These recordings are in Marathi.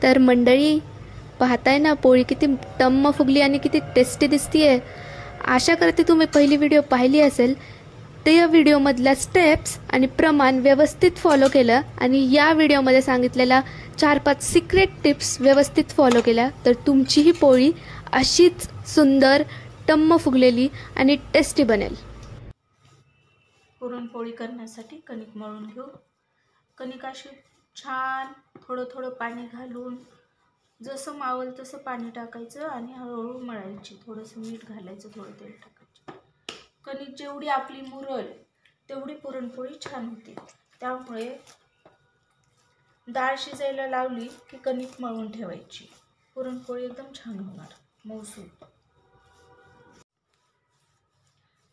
तर मंडळी, पाहताय ना पोळी किती टम्म फुगली आणि किती टेस्टी दिसतीये। आशा करते तुम्ही पहिली व्हिडिओ पाहिली असेल। त्या व्हिडिओमधल्या स्टेप्स आणि प्रमाण व्यवस्थित फॉलो केलं आणि या व्हिडिओमध्ये सांगितलेल्या 4-5 सिक्रेट टिप्स व्यवस्थित फॉलो केल्या तर तुमची ही पोळी अशीच सुंदर टम्म फुगलेली आणि टेस्टी बनेल। पुरणपोळी करण्यासाठी कणिक मळून घेऊ। कणिक अशी छान थोडं थोडं पाणी घालून जसं मावल तसं पाणी टाकायचं आणि हळूहळू मळायची। थोडंसं मीठ घालायचं, थोडं तेल टाकायचं। कणिक जेवढी आपली मुरल तेवढी पुरणपोळी छान होते। त्यामुळे डाळ शिजायला लावली की कणिक मळून ठेवायची, पुरणपोळी एकदम छान होणार, मऊसूत।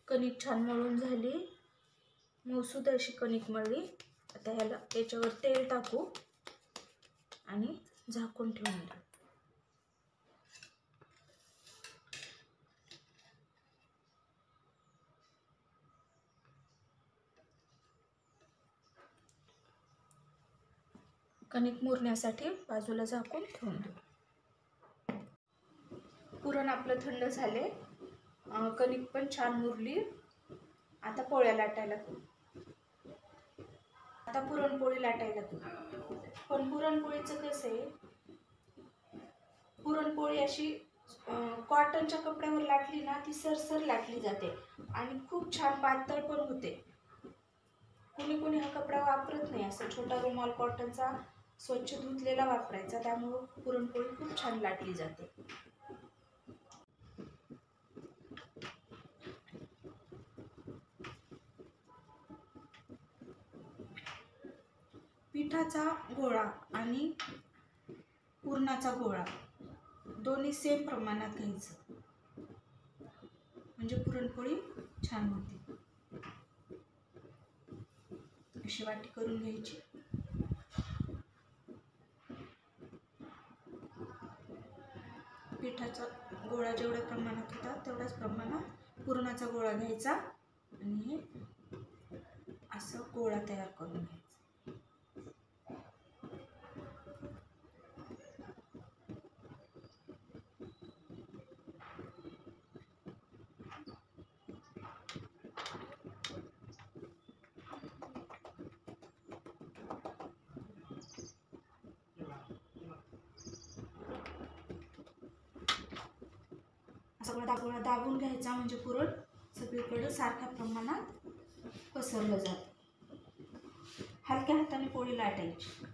कणिक छान मळून झाली, मऊसूत अशी कणिक मळली। आता याच्यावर तेल टाकू आणि झाकून ठेवून देऊ। कणिक मुरण्यासाठी बाजूला झाकून ठेवून देऊ। पुरण आपलं थंड झाले, कणिक पण छान मुरली। आता पोळ्या लाटायला घेऊ। आता पुरणपोळी लाटायला घेऊ। पण पुरणपोळीचं कसं आहे, पुरणपोळी अशी कॉटनच्या कपड्यावर लाटली ना ती सरसर लाटली जाते आणि खूप छान पातळ पण होते। कोणी कोणी हा कपडा वापरत नाही, असं छोटा रुमाल कॉटनचा स्वच्छ धुतलेला वापरायचा, त्यामुळे पुरणपोळी खूप छान लाटली जाते। पिठाचा गोळा आणि पुरणाचा गोळा दोन्ही सेम प्रमाणात घ्यायचं, म्हणजे पुरणपोळी छान होते। अशी वाटी करून घ्यायची। पिठाचा गोळा जेवढ्या प्रमाणात होता तेवढ्याच प्रमाणात पुरणाचा गोळा घ्यायचा आणि असं गोळा तयार करून घ्यायचा। सगळं गोळा दाबून घ्यायचा, म्हणजे पुरण सगळीकडे सारख्या प्रमाणात पसरलं जातं। हलक्या हाताने पोळी लाटायची।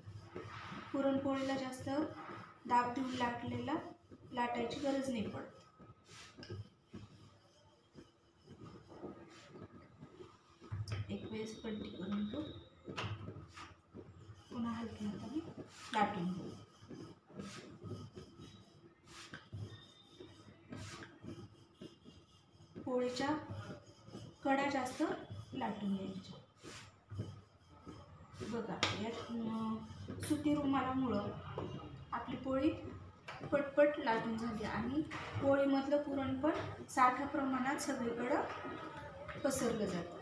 पुरणपोळीला जास्त दाब देऊन लाटायची गरज नाही पडत। एक वेळेस पलटी करून घेऊ, पुन्हा हलक्या हाताने लाटून घेऊ। पोळीच्या कडा जास्त लाटून घ्यायच्या। बघा, या सुती रुमालामुळं आपली पोळी पटपट लाटून झाली आणि पोळीमधलं पुरण पण सारख्या प्रमाणात सगळीकडं पसरलं जातं।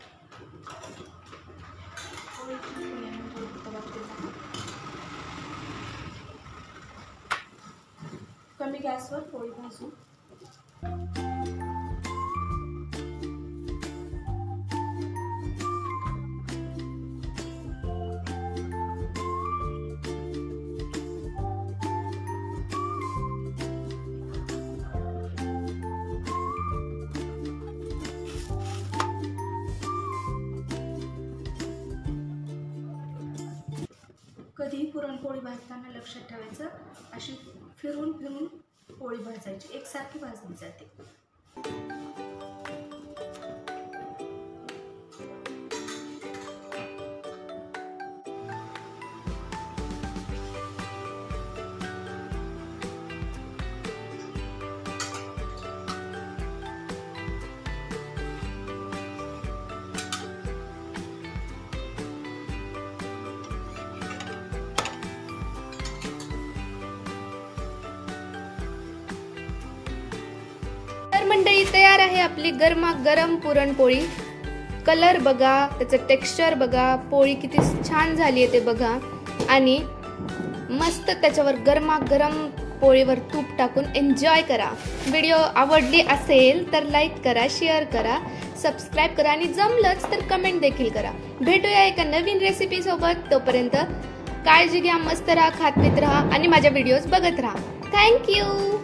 कमी गॅसवर पोळी भाजू। कधीही पुरणपोळी भाजताना लक्षात ठेवायचं, अशी फिरून फिरून पोळी भाजायची, एकसारखी भाजली जाते। मंडळी, तयार आहे आपली गरमागरम पुरणपोळी। कलर बघा, त्याचं टेक्स्चर बघा, पोळी किती छान झाली आहे ते बघा आणि मस्त त्याच्यावर गरमागरम पोळीवर तूप टाकून एन्जॉय करा. व्हिडिओ आवडली असेल तर लाईक करा, शेअर करा, सबस्क्राईब करा आणि जमलंच तर कमेंट देखील करा. भेटूया एका नवीन रेसिपी सोबत. तोपर्यंत काळजी घ्या, मस्त राहा, खात पीत राहा आणि माझ्या व्हिडिओज बघत राहा. थँक्यू.